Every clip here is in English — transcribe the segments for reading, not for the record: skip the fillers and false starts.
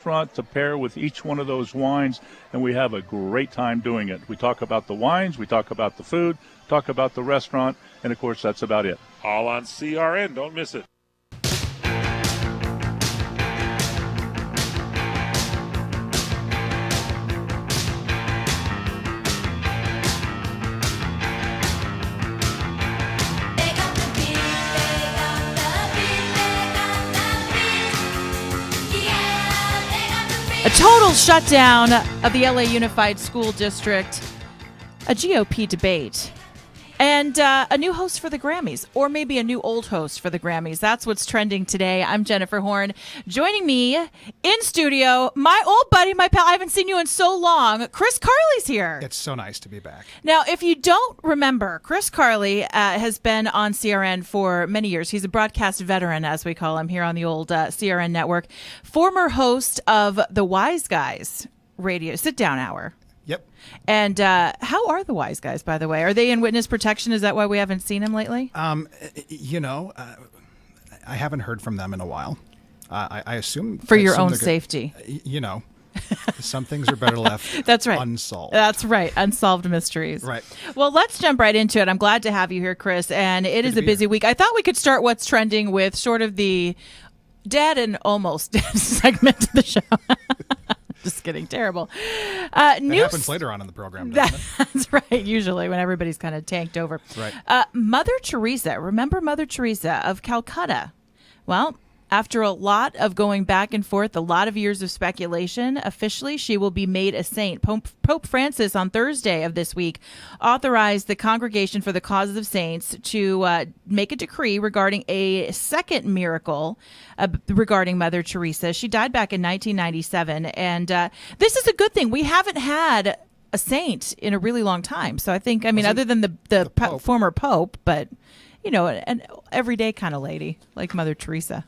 restaurant to pair with each one of those wines, and we have a great time doing it. We talk about the wines, we talk about the food, talk about the restaurant, and of course that's about it. All on CRN. Don't miss it. A total shutdown of the LA Unified School District, a GOP debate, and a new host for the Grammys, or maybe a new old host for the Grammys. That's what's trending today. I'm Jennifer Horn. Joining me in studio, my old buddy, my pal, I haven't seen you in so long, Chris Carley's here. It's so nice to be back. Now, if you don't remember, Chris Carley has been on CRN for many years. He's a broadcast veteran, as we call him here on the old CRN network. Former host of the Wise Guys radio sit-down hour. Yep. And how are the Wise Guys, by the way? Are they in witness protection? Is that why we haven't seen them lately? I haven't heard from them in a while. I assume for your own safety. Some things are better left That's right. unsolved. That's right. Unsolved mysteries. Right. Well, let's jump right into it. I'm glad to have you here, Chris. And it is a busy week. I thought we could start what's trending with sort of the dead and almost dead segment of the show. Just kidding. Terrible. That happens later on in the program, doesn't it? That's right. Usually when everybody's kind of tanked over. Right. Mother Teresa. Remember Mother Teresa of Calcutta? Well, after a lot of going back and forth, a lot of years of speculation, officially she will be made a saint. Pope Francis on Thursday of this week authorized the Congregation for the Causes of Saints to make a decree regarding a second miracle regarding Mother Teresa. She died back in 1997, and this is a good thing. We haven't had a saint in a really long time. So I think, other than the former Pope, but, an everyday kind of lady like Mother Teresa.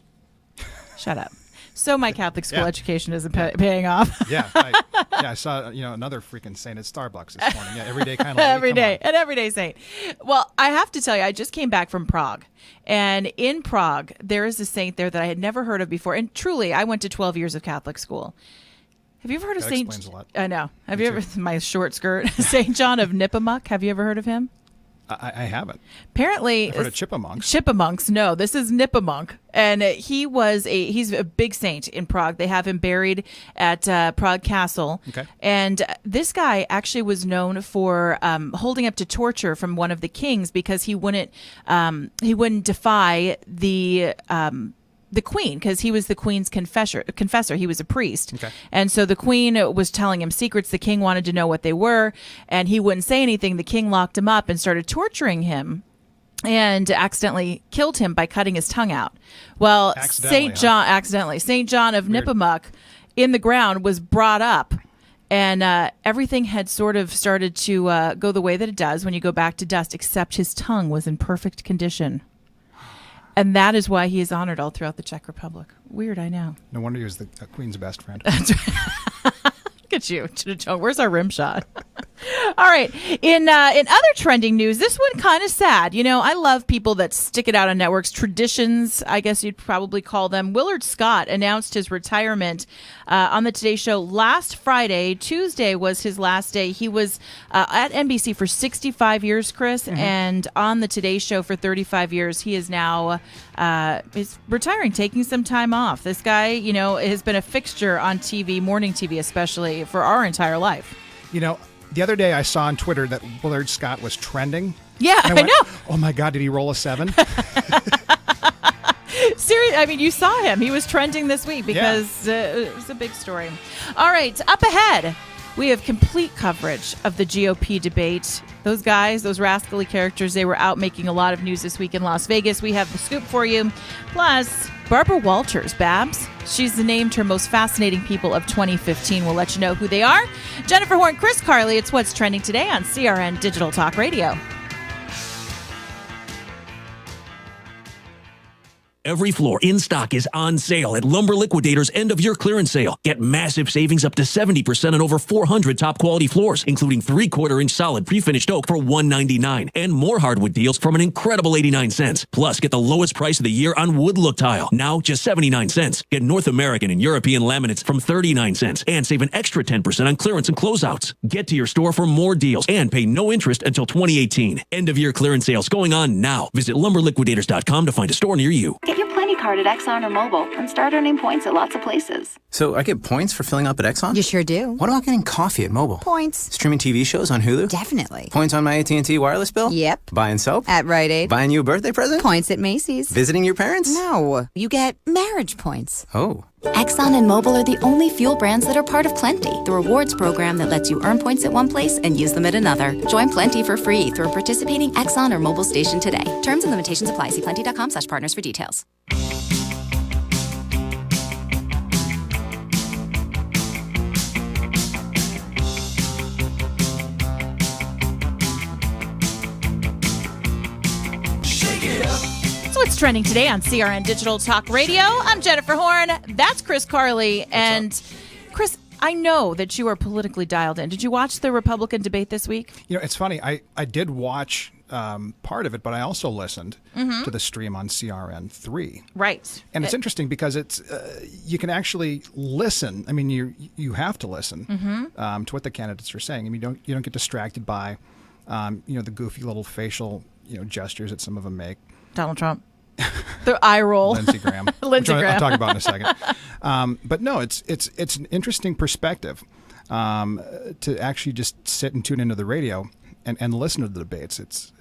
Shut up. So my Catholic school education isn't paying off. I saw another freaking saint at Starbucks this morning. Yeah, everyday kind of lady. An everyday saint. Well, I have to tell you, I just came back from Prague, and in Prague there is a saint there that I had never heard of before. And truly, I went to 12 years of Catholic school. Have you ever heard of Saint? Explains a lot. I know. Have you ever my short skirt? Saint John of Nepomuk. Have you ever heard of him? I haven't. Apparently, I've heard of Chipmunks. Chipmunks, no, this is Nepomuk, and he's a big saint in Prague. They have him buried at Prague Castle. Okay. And this guy actually was known for holding up to torture from one of the kings because he wouldn't defy the queen, because he was the queen's confessor. He was a priest. Okay. And so the queen was telling him secrets. The king wanted to know what they were, and he wouldn't say anything. The king locked him up and started torturing him and accidentally killed him by cutting his tongue out. Well, St. John of Nepomuk in the ground was brought up, and everything had sort of started to go the way that it does when you go back to dust, except his tongue was in perfect condition. And that is why he is honored all throughout the Czech Republic. Weird, I know. No wonder he was the Queen's best friend. That's right. Look at you. Where's our rim shot? All right. In other trending news, this one kind of sad. I love people that stick it out on networks. Traditions, I guess you'd probably call them. Willard Scott announced his retirement on the Today Show last Friday. Tuesday was his last day. He was at NBC for 65 years, Chris, and on the Today Show for 35 years. He is now is retiring, taking some time off. This guy, has been a fixture on TV, morning TV especially, for our entire life. The other day I saw on Twitter that Willard Scott was trending. Yeah, I know. Oh my God, did he roll a 7? Seriously, you saw him. He was trending this week because it was a big story. All right, up ahead, we have complete coverage of the GOP debate. Those guys, those rascally characters, they were out making a lot of news this week in Las Vegas. We have the scoop for you. Plus, Barbara Walters, Babs. She's named her most fascinating people of 2015. We'll let you know who they are. Jennifer Horn, Chris Carley. It's What's Trending Today on CRN Digital Talk Radio. Every floor in stock is on sale at Lumber Liquidators' end-of-year clearance sale. Get massive savings up to 70% on over 400 top-quality floors, including 3/4-inch solid pre-finished oak for $199, and more hardwood deals from an incredible 89 cents. Plus, get the lowest price of the year on wood look tile, now just 79 cents. Get North American and European laminates from 39 cents, and save an extra 10% on clearance and closeouts. Get to your store for more deals and pay no interest until 2018. End-of-year clearance sales going on now. Visit lumberliquidators.com to find a store near you. Get your Plenty card at Exxon or Mobil and start earning points at lots of places. So I get points for filling up at Exxon? You sure do. What about getting coffee at Mobil? Points. Streaming TV shows on Hulu? Definitely. Points on my AT&T wireless bill? Yep. Buying soap? At Rite Aid. Buying you a birthday present? Points at Macy's. Visiting your parents? No. You get marriage points. Oh. Exxon and Mobil are the only fuel brands that are part of Plenty, the rewards program that lets you earn points at one place and use them at another. Join Plenty for free through a participating Exxon or Mobil station today. Terms and limitations apply. See plenty.com/partners for details. What's trending today on CRN Digital Talk Radio? I'm Jennifer Horn. That's Chris Carley. And Chris, I know that you are politically dialed in. Did you watch the Republican debate this week? You know, it's funny. I did watch part of it, but I also listened to the stream on CRN3. Right. And it's interesting because it's you can actually listen. I mean, you have to listen to what the candidates are saying. I mean, you don't get distracted by the goofy little facial gestures that some of them make. Donald Trump. The eye roll. Lindsey Graham. Lindsey Graham. I'll talk about in a second. But no, it's an interesting perspective to actually just sit and tune into the radio and listen to the debates.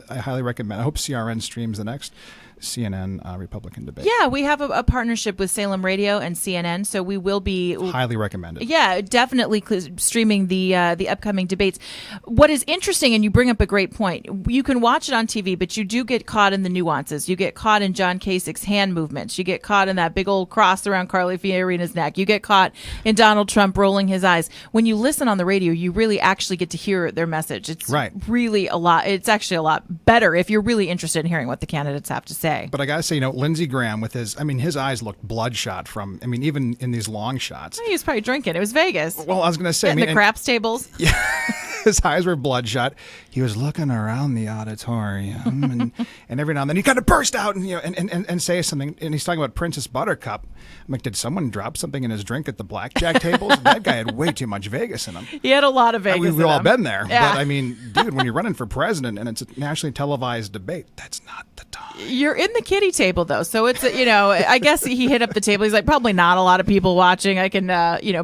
I highly recommend. I hope CRN streams the next CNN Republican debate. Yeah, we have a partnership with Salem Radio and CNN, so we will be highly recommended. Yeah, definitely streaming the upcoming debates. What is interesting, and you bring up a great point, you can watch it on TV, but you do get caught in the nuances. You get caught in John Kasich's hand movements. You get caught in that big old cross around Carly Fiorina's neck. You get caught in Donald Trump rolling his eyes. When you listen on the radio, you really actually get to hear their message. It's really a lot. It's actually a lot better if you're really interested in hearing what the candidates have to say. But I gotta say, Lindsey Graham with his eyes looked bloodshot from, even in these long shots. He was probably drinking. It was Vegas. Well, I was gonna say, the craps tables. Yeah, his eyes were bloodshot. He was looking around the auditorium, and every now and then he kind of burst out and say something. And he's talking about Princess Buttercup. I'm like, did someone drop something in his drink at the blackjack tables? That guy had way too much Vegas in him. He had a lot of Vegas. We've all been there. Yeah. But dude, when you're running for president and it's a nationally televised debate, that's not the time. You're in the kiddie table though, so it's I guess he hit up the table. He's like, probably not a lot of people watching. I can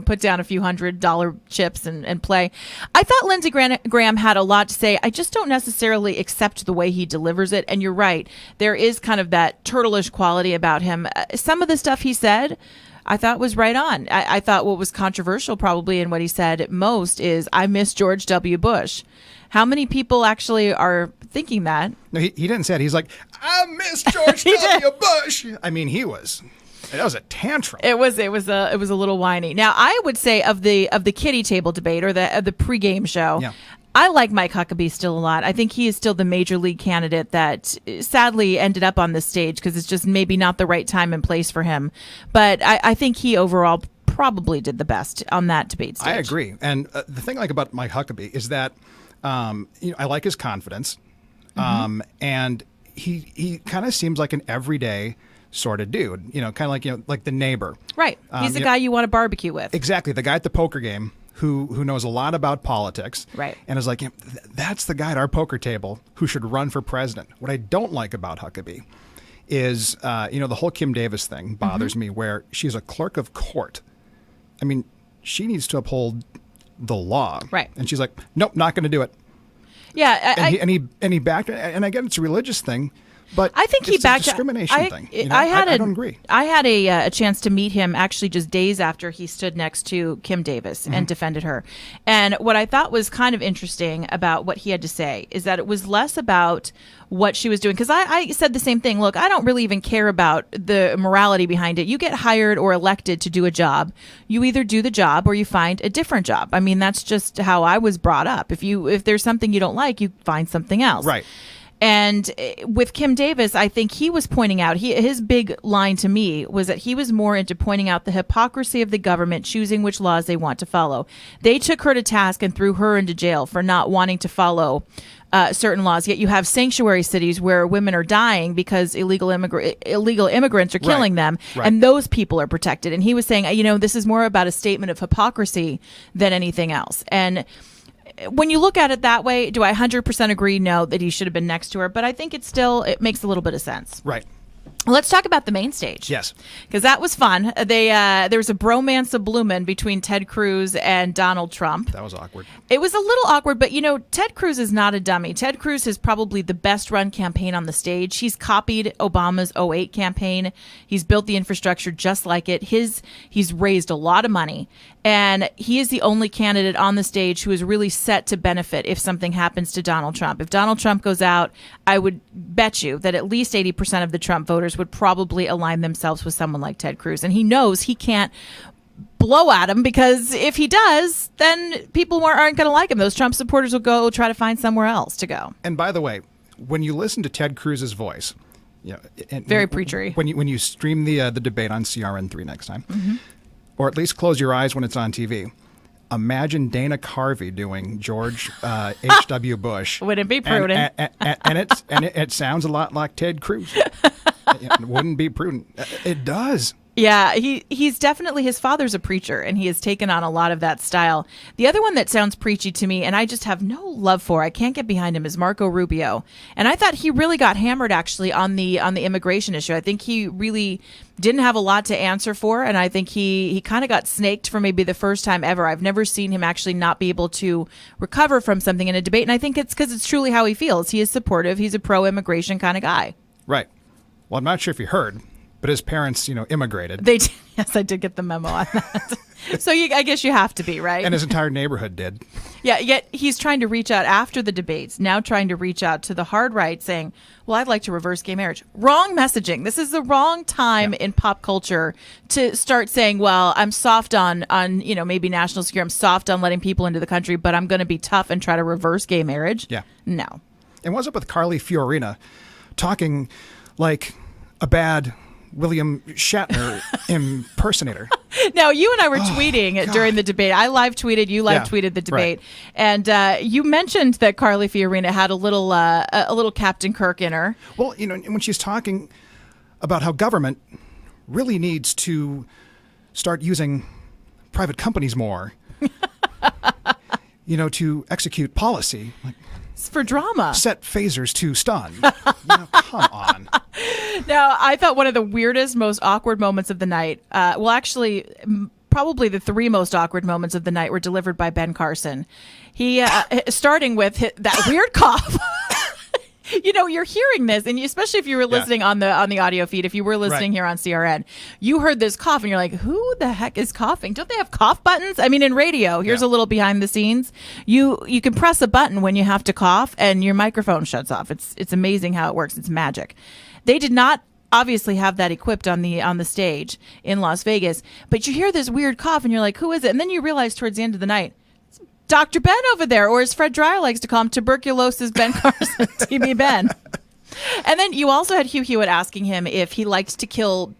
put down a few $100 chips and play. I thought Lindsey Graham had a lot to say. I just don't necessarily accept the way he delivers it. And you're right, there is kind of that turtleish quality about him. Some of the stuff he said, I thought was right on. I thought what was controversial probably in what he said most is, I miss George W. Bush. How many people actually are thinking that? No, he didn't say it. He's like, I miss George W. Bush. That was a tantrum. It was a little whiny. Now, I would say of the kiddie table debate or the pregame show, yeah. I like Mike Huckabee still a lot. I think he is still the major league candidate that sadly ended up on this stage because it's just maybe not the right time and place for him. But I think he overall probably did the best on that debate stage. I agree. And the thing I like about Mike Huckabee is that I like his confidence, and he kind of seems like an everyday sort of dude. Kind of like the neighbor. Right. He's the guy you want to barbecue with. Exactly. The guy at the poker game who knows a lot about politics. Right. And is like, that's the guy at our poker table who should run for president. What I don't like about Huckabee is, the whole Kim Davis thing bothers me, where she's a clerk of court. She needs to uphold the law. Right. And she's like, nope, not going to do it. Yeah. And he backed, and again, it's a religious thing. But I think he backed a discrimination thing. I don't agree. I had a chance to meet him actually just days after he stood next to Kim Davis and defended her. And what I thought was kind of interesting about what he had to say is that it was less about what she was doing. Because I said the same thing. Look, I don't really even care about the morality behind it. You get hired or elected to do a job. You either do the job or you find a different job. That's just how I was brought up. If there's something you don't like, you find something else. Right. And with Kim Davis, I think he was pointing out, his big line to me was that he was more into pointing out the hypocrisy of the government choosing which laws they want to follow. They took her to task and threw her into jail for not wanting to follow certain laws. Yet you have sanctuary cities where women are dying because illegal immigrants are killing them, and those people are protected. And he was saying, this is more about a statement of hypocrisy than anything else. And when you look at it that way, do I 100% agree? No, that he should have been next to her, but I think it makes a little bit of sense. Right. Let's talk about the main stage. Yes. Because that was fun. There was a bromance of bloomin' between Ted Cruz and Donald Trump. That was awkward. It was a little awkward, but Ted Cruz is not a dummy. Ted Cruz is probably the best run campaign on the stage. He's copied Obama's 2008 campaign. He's built the infrastructure just like it. He's raised a lot of money. And he is the only candidate on the stage who is really set to benefit if something happens to Donald Trump. If Donald Trump goes out, I would bet you that at least 80% of the Trump voters would probably align themselves with someone like Ted Cruz. And he knows he can't blow at him, because if he does, then people aren't going to like him. Those Trump supporters will go try to find somewhere else to go. And by the way, when you listen to Ted Cruz's voice, very preachery. When you stream the debate on CRN3 next time, or at least close your eyes when it's on TV. Imagine Dana Carvey doing George H.W. Bush. Wouldn't be prudent. And it sounds a lot like Ted Cruz. It wouldn't be prudent. It does. Yeah, he's definitely, his father's a preacher, and he has taken on a lot of that style. The other one that sounds preachy to me, and I just have no love for, I can't get behind him, is Marco Rubio. And I thought he really got hammered, actually, on the immigration issue. I think he really didn't have a lot to answer for, and I think he kind of got snaked for maybe the first time ever. I've never seen him actually not be able to recover from something in a debate, and I think it's because it's truly how he feels. He is supportive. He's a pro-immigration kind of guy. Right. Well, I'm not sure if you heard, but his parents, immigrated. They did. Yes, I did get the memo on that. So I guess you have to be, right? And his entire neighborhood did. Yeah, yet he's trying to reach out after the debates, now trying to reach out to the hard right, saying, well, I'd like to reverse gay marriage. Wrong messaging. This is the wrong time in pop culture to start saying, well, I'm soft on maybe national security. I'm soft on letting people into the country, but I'm going to be tough and try to reverse gay marriage. Yeah. No. And what's up with Carly Fiorina talking like a bad William Shatner impersonator? Now, you and I were tweeting during the debate. I live tweeted, you live tweeted the debate, and you mentioned that Carly Fiorina had a little Captain Kirk in her. Well, when she's talking about how government really needs to start using private companies more, to execute policy. Like, it's for drama. Set phasers to stun. Come on. Now, I thought one of the weirdest, most awkward moments of the night, probably the three most awkward moments of the night were delivered by Ben Carson. He, starting with that weird cough. You're hearing this, and especially if you were listening on the audio feed, if you were listening here on CRN, you heard this cough, and you're like, who the heck is coughing? Don't they have cough buttons? I mean, in radio, here's a little behind the scenes. You can press a button when you have to cough, and your microphone shuts off. It's amazing how it works. It's magic. They did not obviously have that equipped on the stage in Las Vegas, but you hear this weird cough, and you're like, who is it? And then you realize towards the end of the night, Dr. Ben over there, or as Fred Dreyer likes to call him, tuberculosis Ben Carson, TB Ben. And then you also had Hugh Hewitt asking him if he liked to kill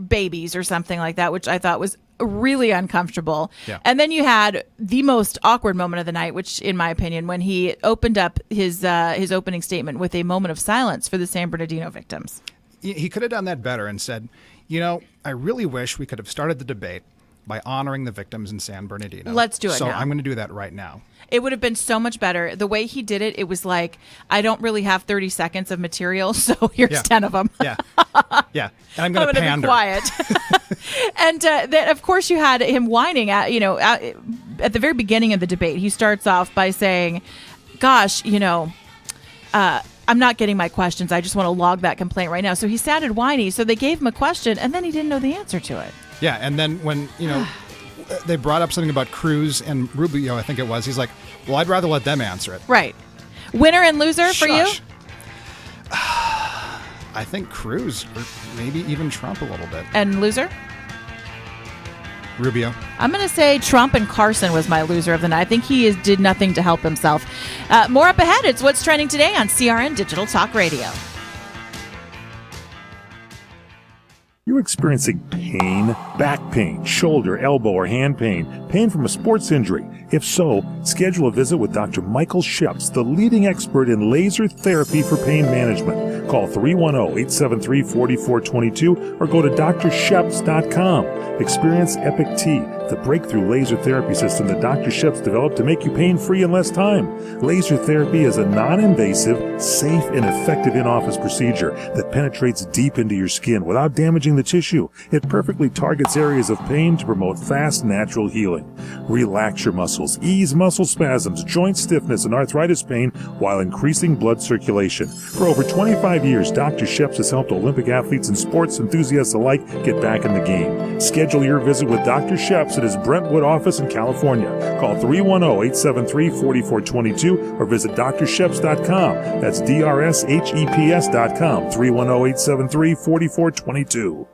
babies or something like that, which I thought was really uncomfortable. Yeah. And then you had the most awkward moment of the night, which, in my opinion, when he opened up his opening statement with a moment of silence for the San Bernardino victims. He could have done that better and said, I really wish we could have started the debate by honoring the victims in San Bernardino. Let's do it So now. I'm going to do that right now. It would have been so much better. The way he did it, it was like, I don't really have 30 seconds of material, so here's 10 of them. Yeah. And I'm going to pander. Be quiet. And then, of course, you had him whining at the very beginning of the debate. He starts off by saying, gosh, I'm not getting my questions. I just want to log that complaint right now. So he sounded whiny. So they gave him a question, and then he didn't know the answer to it. Yeah, and then when, they brought up something about Cruz and Rubio, I think it was, he's like, well, I'd rather let them answer it. Right. Winner and loser for you? I think Cruz, or maybe even Trump a little bit. And loser? Rubio. I'm going to say Trump, and Carson was my loser of the night. I think he did nothing to help himself. More up ahead. It's What's Trending Today on CRN Digital Talk Radio. You're experiencing pain, back pain, shoulder, elbow, or hand pain from a sports injury. If so, schedule a visit with Dr. Michael Sheps, the leading expert in laser therapy for pain management. Call 310-873-4422 or go to drsheps.com. Experience Epic T, the breakthrough laser therapy system that Dr. Sheps developed to make you pain-free in less time. Laser therapy is a non-invasive, safe, and effective in-office procedure that penetrates deep into your skin without damaging the tissue. It perfectly targets areas of pain to promote fast, natural healing. Relax your muscles, ease muscle spasms, joint stiffness, and arthritis pain while increasing blood circulation. For over 25 years, Dr. Sheps has helped Olympic athletes and sports enthusiasts alike get back in the game. Schedule your visit with Dr. Sheps at his Brentwood office in California. Call 310-873-4422 or visit drsheps.com. That's DRSHEPS.com. 310-873-4422.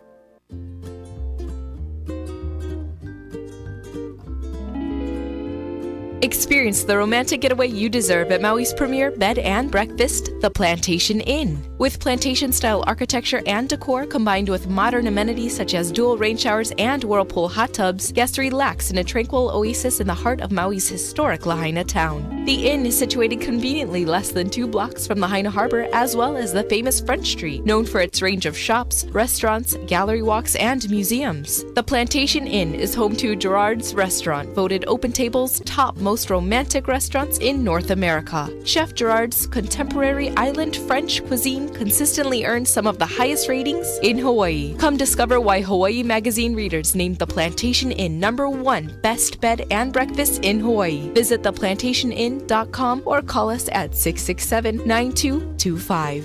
Experience the romantic getaway you deserve at Maui's premier bed and breakfast, The Plantation Inn. With plantation-style architecture and decor combined with modern amenities such as dual rain showers and whirlpool hot tubs, guests relax in a tranquil oasis in the heart of Maui's historic Lahaina town. The inn is situated conveniently less than 2 blocks from Lahaina Harbor, as well as the famous Front Street, known for its range of shops, restaurants, gallery walks, and museums. The Plantation Inn is home to Gerard's Restaurant, voted OpenTable's top most romantic restaurants in North America. Chef Gerard's contemporary island French cuisine consistently earns some of the highest ratings in Hawaii. Come discover why Hawaii Magazine readers named the Plantation Inn #1 best bed and breakfast in Hawaii. Visit theplantationinn.com or call us at 667-9225.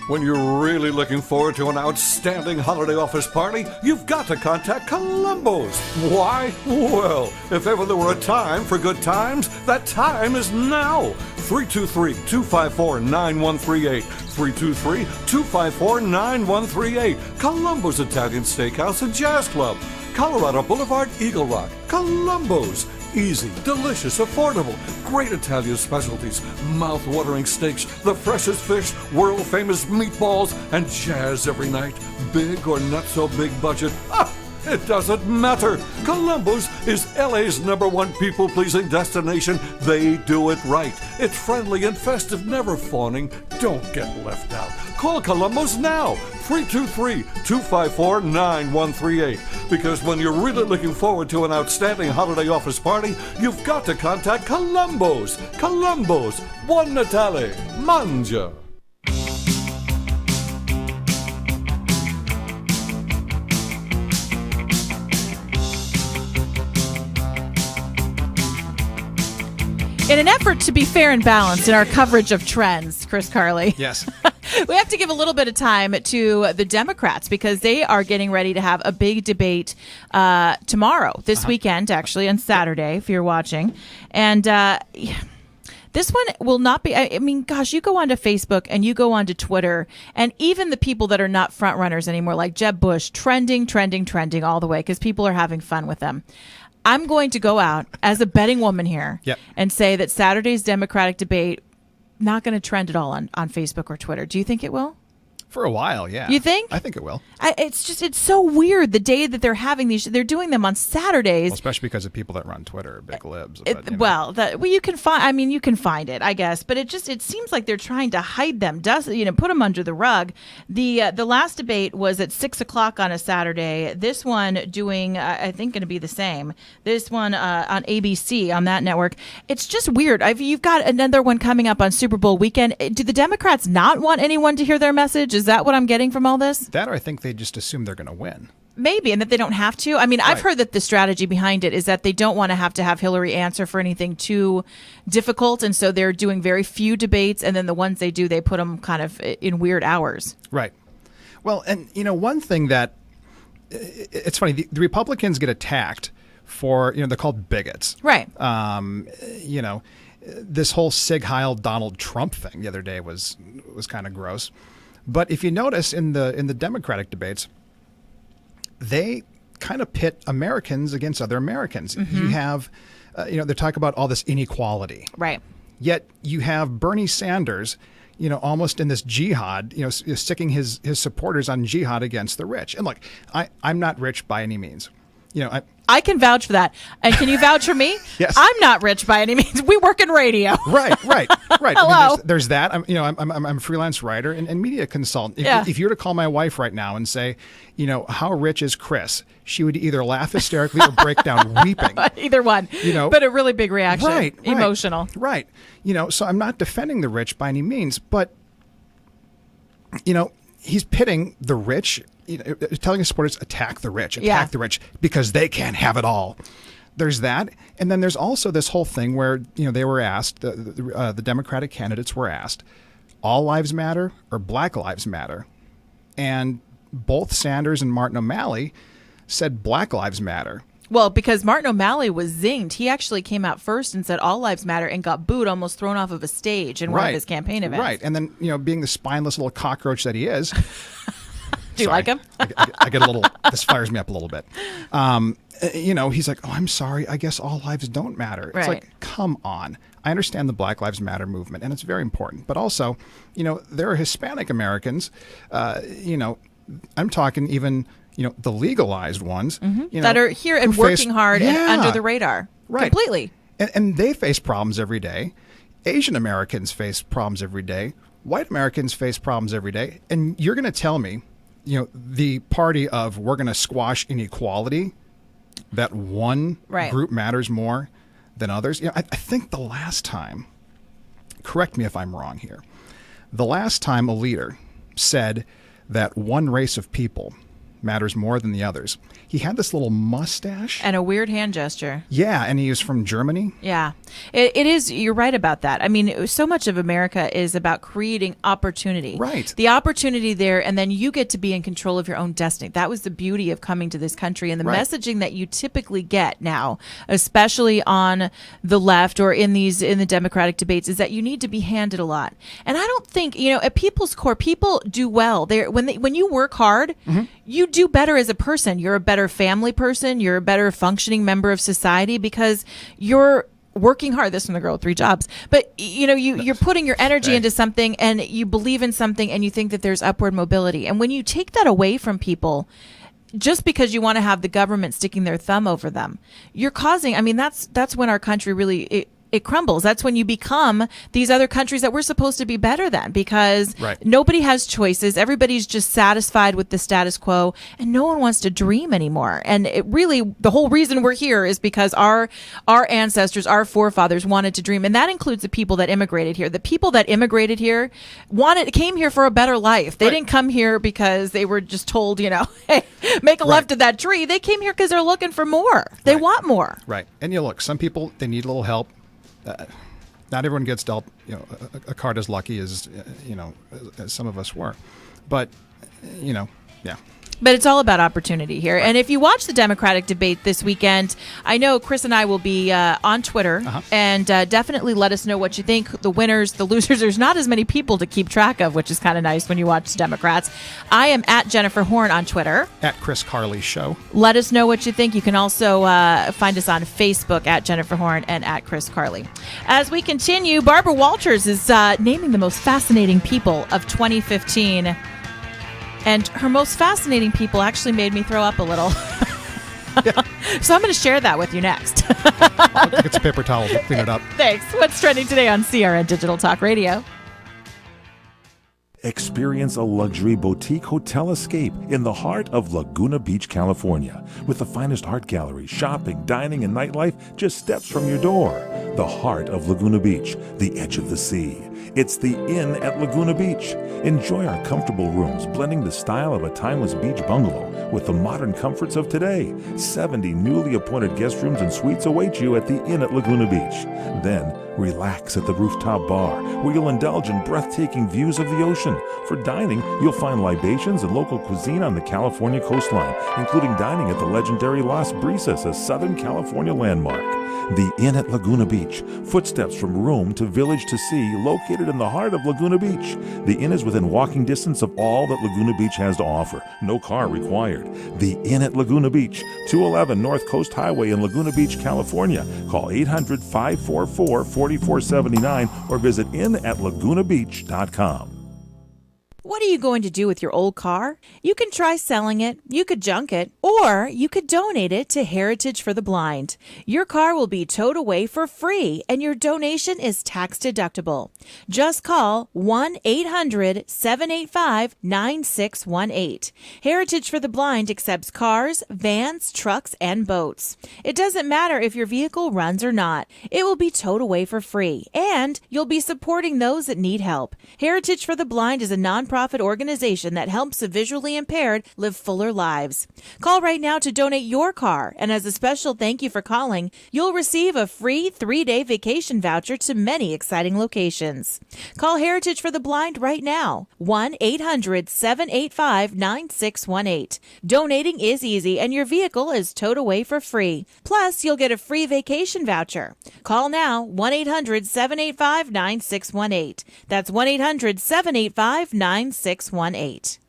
When you're really looking forward to an outstanding holiday office party, you've got to contact Columbo's. Why? Well, if ever there were a time for good times, that time is now. 323-254-9138. 323-254-9138. Columbo's Italian Steakhouse and Jazz Club. Colorado Boulevard, Eagle Rock. Columbo's. Easy, delicious, affordable, great Italian specialties, mouth-watering steaks, the freshest fish, world-famous meatballs, and jazz every night. Big or not so big budget, it doesn't matter. Columbo's is LA's #1 people-pleasing destination. They do it right. It's friendly and festive, never fawning. Don't get left out. Call Columbo's now, 323-254-9138. Because when you're really looking forward to an outstanding holiday office party, you've got to contact Columbo's. Columbo's, Buon Natale, Mangia. In an effort to be fair and balanced in our coverage of trends, Chris Carley. Yes. We have to give a little bit of time to the Democrats because they are getting ready to have a big debate tomorrow, this weekend, actually, on Saturday, if you're watching. And this one will not be, I mean, gosh, you go onto Facebook and you go onto Twitter, and even the people that are not front runners anymore, like Jeb Bush, trending all the way because people are having fun with them. I'm going to go out as a betting woman here and say that Saturday's Democratic debate not going to trend at all on Facebook or Twitter. Do you think it will? For a while, yeah. You think? I think it will. It's so weird the day that they're having these. They're doing them on Saturdays. Well, especially because of people that run Twitter are big libs. But, you can find. I mean, you can find it, I guess. But it seems like they're trying to hide them. Put them under the rug. The last debate was at 6:00 on a Saturday. This one doing, I think, going to be the same. This one on ABC on that network. It's just weird. You've got another one coming up on Super Bowl weekend. Do the Democrats not want anyone to hear their message? Is that what I'm getting from all this? That, or I think they just assume they're going to win. Maybe, and that they don't have to. I mean, I've heard that the strategy behind it is that they don't want to have Hillary answer for anything too difficult, and so they're doing very few debates, and then the ones they do, they put them kind of in weird hours. Right. Well, and, one thing that, it's funny, the Republicans get attacked for, they're called bigots. Right. This whole Sig Heil Donald Trump thing the other day was kind of gross. But if you notice in the Democratic debates, they kind of pit Americans against other Americans. You have, they talk about all this inequality. Right. Yet you have Bernie Sanders, almost in this jihad, sticking his supporters on jihad against the rich. And look, I'm not rich by any means. I can vouch for that. And can you vouch for me? Yes. I'm not rich by any means. We work in radio. Right. Hello. I mean, there's that. I'm a freelance writer and media consultant. If you were to call my wife right now and say, how rich is Chris? She would either laugh hysterically or break down weeping. Either one. But a really big reaction. Right. Emotional. Right. So I'm not defending the rich by any means, but, he's pitting the rich, telling his supporters, attack the rich because they can't have it all. There's that. And then there's also this whole thing where, they were asked, the Democratic candidates were asked, all lives matter or Black lives matter? And both Sanders and Martin O'Malley said Black lives matter. Well, because Martin O'Malley was zinged. He actually came out first and said all lives matter and got booed, almost thrown off of a stage in one of his campaign events. Right. And then, being the spineless little cockroach that he is. Do you like him? I get a little, this fires me up a little bit. He's like, oh, I'm sorry. I guess all lives don't matter. It's like, come on. I understand the Black Lives Matter movement, and it's very important. But also, there are Hispanic Americans, I'm talking even, the legalized ones. That are here and working hard and under the radar. Right. Completely. And they face problems every day. Asian Americans face problems every day. White Americans face problems every day. And you're going to tell me, the party of we're going to squash inequality, that one group matters more than others. I think the last time, correct me if I'm wrong here, the last time a leader said that one race of people matters more than the others, he had this little mustache. And a weird hand gesture. Yeah, and he was from Germany. Yeah. It is, you're right about that. I mean, so much of America is about creating opportunity. Right. The opportunity there, and then you get to be in control of your own destiny. That was the beauty of coming to this country. And the messaging that you typically get now, especially on the left or in the Democratic debates, is that you need to be handed a lot. And I don't think, at people's core, people do well. When you work hard, you do better as a person. You're a better family person. You're a better functioning member of society because you're working hard. This from the girl with 3 jobs. But, you're putting your energy into something and you believe in something and you think that there's upward mobility. And when you take that away from people, just because you want to have the government sticking their thumb over them, you're causing, that's when our country really, it crumbles. That's when you become these other countries that we're supposed to be better than, because nobody has choices. Everybody's just satisfied with the status quo and no one wants to dream anymore. And it really, the whole reason we're here is because our ancestors, our forefathers wanted to dream. And that includes the people that immigrated here. The people that immigrated here came here for a better life. They didn't come here because they were just told, hey, make a left of that tree. They came here because they're looking for more. They want more. Right. And look, some people, they need a little help. Not everyone gets dealt, a card as lucky as, as some of us were. But, yeah. But it's all about opportunity here. And if you watch the Democratic debate this weekend, I know Chris and I will be on Twitter and definitely let us know what you think. The winners, the losers, there's not as many people to keep track of, which is kind of nice when you watch the Democrats. I am at Jennifer Horn on Twitter. At Chris Carley Show. Let us know what you think. You can also find us on Facebook at Jennifer Horn and at Chris Carley. As we continue, Barbara Walters is naming the most fascinating people of 2015. And her most fascinating people actually made me throw up a little. So I'm going to share that with you next. Get some paper towels and clean it up. Thanks. What's trending today on CRN Digital Talk Radio? Experience a luxury boutique hotel escape in the heart of Laguna Beach, California, with the finest art galleries, shopping, dining, and nightlife just steps from your door. The heart of Laguna Beach, the edge of the sea. It's the Inn at Laguna Beach. Enjoy our comfortable rooms, blending the style of a timeless beach bungalow with the modern comforts of today. 70 newly appointed guest rooms and suites await you at the Inn at Laguna Beach. Then, relax at the rooftop bar, where you'll indulge in breathtaking views of the ocean. For dining, you'll find libations and local cuisine on the California coastline, including dining at the legendary Las Brisas, a Southern California landmark. The Inn at Laguna Beach. Footsteps from room to village to sea, located in the heart of Laguna Beach. The Inn is within walking distance of all that Laguna Beach has to offer. No car required. The Inn at Laguna Beach, 211 North Coast Highway in Laguna Beach, California. Call 800-544-4479 or visit inatlagunabeach.com. What are you going to do with your old car? You can try selling it, you could junk it, or you could donate it to Heritage for the Blind. Your car will be towed away for free, and your donation is tax deductible. Just call 1-800-785-9618. Heritage for the Blind accepts cars, vans, trucks, and boats. It doesn't matter if your vehicle runs or not. It will be towed away for free, and you'll be supporting those that need help. Heritage for the Blind is a nonprofit organization that helps the visually impaired live fuller lives. Call right now to donate your car, and as a special thank you for calling, you'll receive a free 3-day vacation voucher to many exciting locations. Call Heritage for the Blind right now, 1-800-785-9618. Donating is easy, and your vehicle is towed away for free. Plus, you'll get a free vacation voucher. Call now, 1-800-785-9618. That's 1-800-785-9618.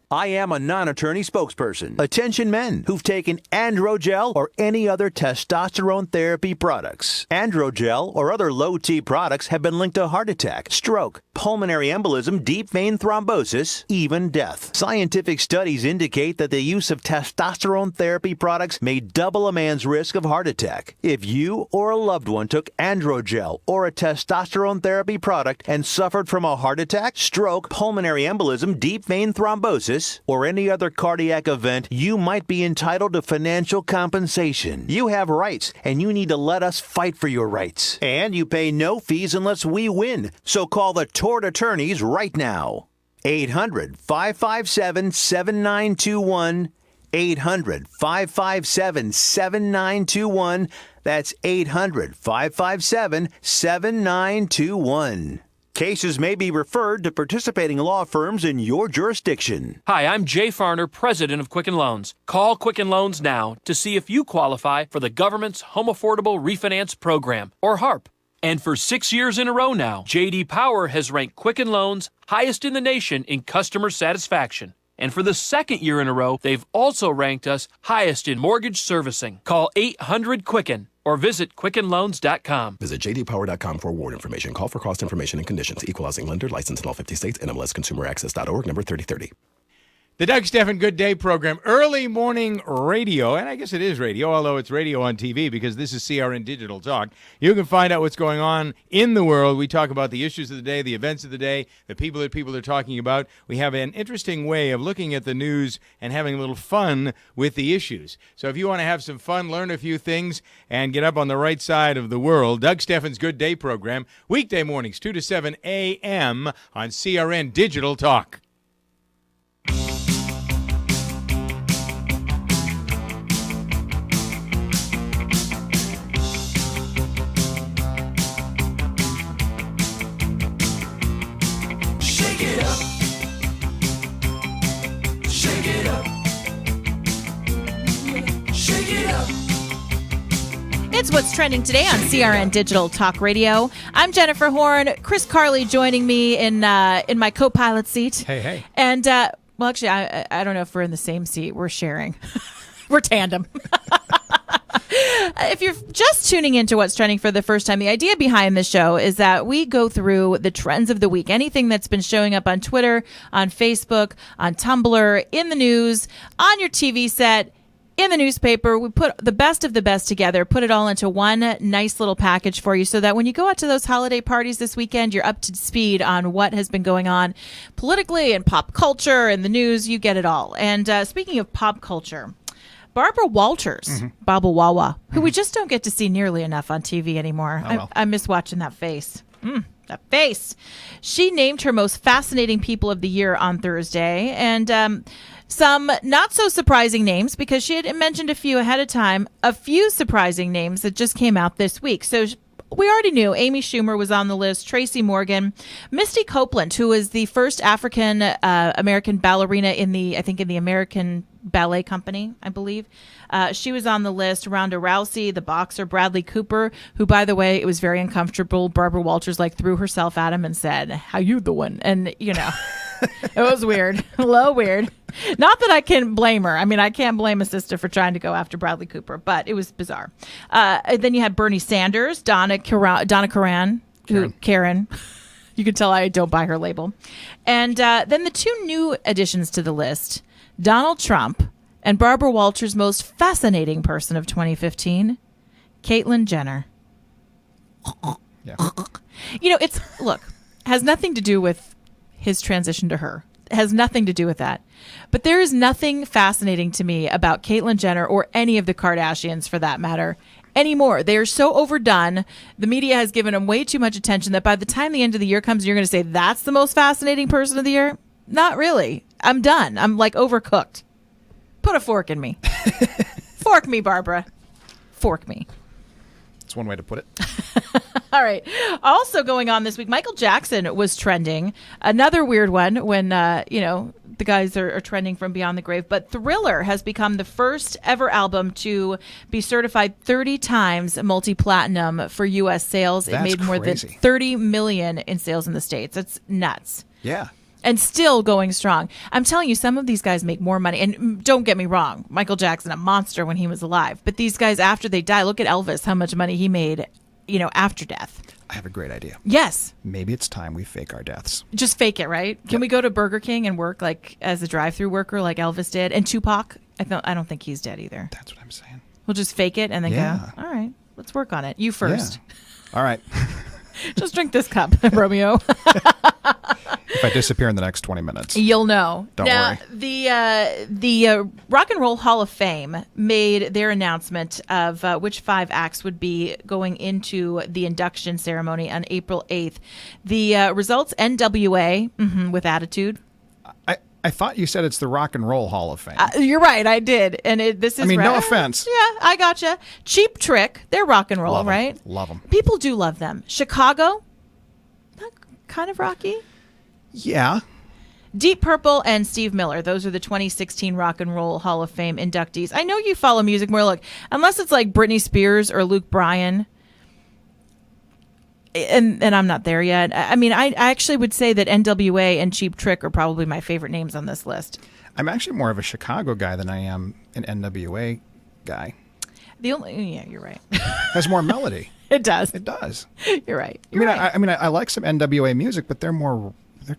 I am a non-attorney spokesperson. Attention men who've taken Androgel or any other testosterone therapy products. Androgel or other low-T products have been linked to heart attack, stroke, pulmonary embolism, deep vein thrombosis, even death. Scientific studies indicate that the use of testosterone therapy products may double a man's risk of heart attack. If you or a loved one took Androgel or a testosterone therapy product and suffered from a heart attack, stroke, pulmonary embolism, deep vein thrombosis, or any other cardiac event, you might be entitled to financial compensation. You have rights, and you need to let us fight for your rights. And you pay no fees unless we win. So call the tort attorneys right now. 800-557-7921. 800-557-7921. That's 800-557-7921. Cases may be referred to participating law firms in your jurisdiction. Hi, I'm Jay Farner, president of Quicken Loans. Call Quicken Loans now to see if you qualify for the government's Home Affordable Refinance Program, or HARP. And for 6 years in a row now, J.D. Power has ranked Quicken Loans highest in the nation in customer satisfaction. And for the second year in a row, they've also ranked us highest in mortgage servicing. Call 800-QUICKEN or visit QuickenLoans.com. Visit jdpower.com for award information. Call for cost information and conditions. Equal housing lender. Licensed in all 50 states. NMLSConsumerAccess.org. Number 3030. The Doug Stephan Good Day program, early morning radio, and I guess it is radio, although it's radio on TV because this is CRN Digital Talk. You can find out what's going on in the world. We talk about the issues of the day, the events of the day, the people that people are talking about. We have an interesting way of looking at the news and having a little fun with the issues. So if you want to have some fun, learn a few things, and get up on the right side of the world, Doug Stephan's Good Day program, weekday mornings, 2 to 7 a.m. on CRN Digital Talk. It's what's trending today on CRN Digital Talk Radio. I'm Jennifer Horn. Chris Carley joining me in my co-pilot seat. Hey. And, well, actually, I don't know if we're in the same seat. We're sharing. We're tandem. If you're just tuning into what's trending for the first time, the idea behind the show is that we go through the trends of the week. Anything that's been showing up on Twitter, on Facebook, on Tumblr, in the news, on your TV set, in the newspaper. We put the best of the best together, put it all into one nice little package for you so that when you go out to those holiday parties this weekend, you're up to speed on what has been going on politically and pop culture and the news. You get it all. And speaking of pop culture, Barbara Walters, Baba Wawa, who we just don't get to see nearly enough on TV anymore. I miss watching that face. That face. She named her most fascinating people of the year on Thursday. And some not so surprising names, because she had mentioned a few ahead of time, a few surprising names that just came out this week. So we already knew Amy Schumer was on the list, Tracy Morgan, Misty Copeland, who was the first African American ballerina in the American Ballet Company, I believe. She was on the list. Ronda Rousey, the boxer, Bradley Cooper, who, by the way, it was very uncomfortable. Barbara Walters threw herself at him and said, "How you doing?" And it was weird, a little weird. Not that I can blame her. I mean, I can't blame a sister for trying to go after Bradley Cooper, but it was bizarre. Then you had Bernie Sanders, Donna Karan. Karen. You can tell I don't buy her label. And then the two new additions to the list, Donald Trump and Barbara Walters' most fascinating person of 2015, Caitlyn Jenner. Yeah. Has nothing to do with his transition to her. It has nothing to do with that. But there is nothing fascinating to me about Caitlyn Jenner or any of the Kardashians, for that matter, anymore. They are so overdone. The media has given them way too much attention that by the time the end of the year comes, you're going to say, that's the most fascinating person of the year? Not really. I'm done. I'm overcooked. Put a fork in me. Fork me, Barbara. Fork me. That's one way to put it. All right. Also going on this week, Michael Jackson was trending. Another weird one when, the guys are trending from beyond the grave. But Thriller has become the first ever album to be certified 30 times multi-platinum for U.S. sales. That's it made more crazy. than 30 million in sales in the States. That's nuts. Yeah. And still going strong. I'm telling you, some of these guys make more money. And don't get me wrong, Michael Jackson, a monster when he was alive. But these guys, after they die, look at Elvis, how much money he made, after death. I have a great idea. Yes. Maybe it's time we fake our deaths. Just fake it, right? Can we go to Burger King and work as a drive-through worker like Elvis did? And Tupac? I don't think he's dead either. That's what I'm saying. We'll just fake it and then go, all right, let's work on it. You first. Yeah. All right. Just drink this cup, Romeo. If I disappear in the next 20 minutes. You'll know. Don't now, worry. The Rock and Roll Hall of Fame made their announcement of which 5 acts would be going into the induction ceremony on April 8th. The results, NWA, with attitude. I thought you said it's the Rock and Roll Hall of Fame. You're right, I did. And this is no offense. Yeah, I gotcha. Cheap Trick, they're rock and roll, Love 'em. right? Love them. People do love them. Chicago, kind of rocky. Yeah. Deep Purple and Steve Miller. Those are the 2016 Rock and Roll Hall of Fame inductees. I know you follow music more. Look, unless it's like Britney Spears or Luke Bryan, and I'm not there yet. I mean, I actually would say that NWA and Cheap Trick are probably my favorite names on this list. I'm actually more of a Chicago guy than I am an NWA guy. You're right. Has more melody. It does. It does. You're right. I like some NWA music, but they're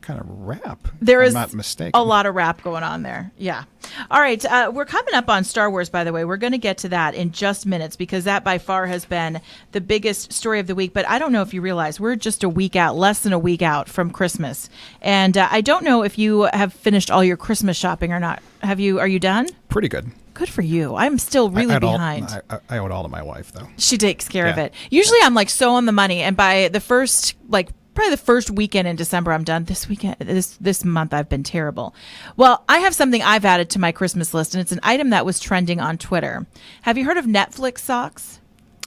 kind of rap. There is I'm not mistaken. a lot of rap going on there. Yeah. All right. We're coming up on Star Wars, by the way. We're going to get to that in just minutes because that by far has been the biggest story of the week. But I don't know if you realize we're just a week out, less than a week out from Christmas. And I don't know if you have finished all your Christmas shopping or not. Are you done? Pretty good. Good for you. I'm still really behind. I owe it all to my wife, though. She takes care of it. Usually I'm so on the money. And by the first, probably the first weekend in December, I'm done. This month, I've been terrible. Well, I have something I've added to my Christmas list, and it's an item that was trending on Twitter. Have you heard of Netflix socks?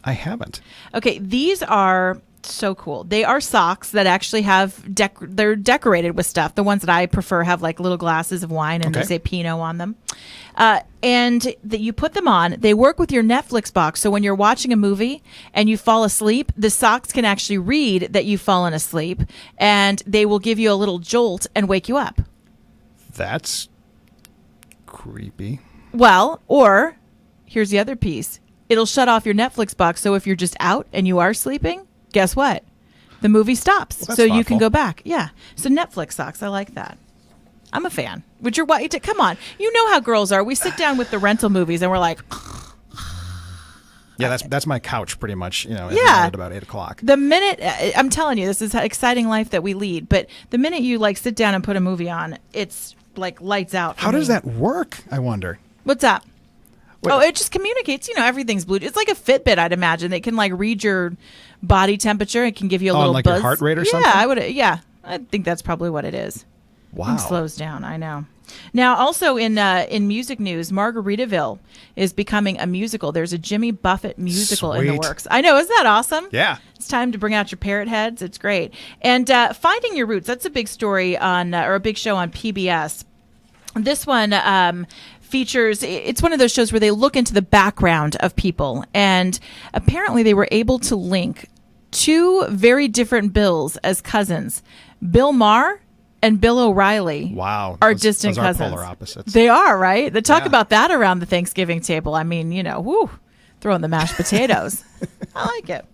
I haven't. Okay, these are so cool. They are socks that actually have they're decorated with stuff. The ones that I prefer have little glasses of wine and they say Pinot on them. And that you put them on, they work with your Netflix box. So when you're watching a movie and you fall asleep, the socks can actually read that you've fallen asleep, and they will give you a little jolt and wake you up. That's creepy. Well, or here's the other piece. It'll shut off your Netflix box. So if you're just out and you are sleeping, guess what? The movie stops. Well, so you thoughtful. can go back. Yeah. So Netflix socks. I like that. I'm a fan. Would your wife? Come on. You know how girls are. We sit down with the rental movies and we're like, yeah, that's my couch pretty much. At about 8:00. The minute I'm telling you, this is an exciting life that we lead. But the minute you sit down and put a movie on, it's lights out. How does that work? I wonder. What's up? Wait. Oh, it just communicates. Everything's Bluetooth. It's like a Fitbit, I'd imagine. It can read your body temperature. It can give you a little like buzz. your heart rate or something? Yeah, I think that's probably what it is. Wow. And slows down. I know. Now, also in music news, Margaritaville is becoming a musical. There's a Jimmy Buffett musical in the Sweet. works. I know. Isn't that awesome? Yeah. It's time to bring out your parrot heads. It's great. And Finding Your Roots, that's a big story on, or a big show on PBS. This one features, it's one of those shows where they look into the background of people. And apparently they were able to link two very different Bills as cousins. Bill Maher and Bill O'Reilly are distant those cousins. Are polar opposites. They are, right? They talk about that around the Thanksgiving table. I mean, throw in the mashed potatoes. I like it.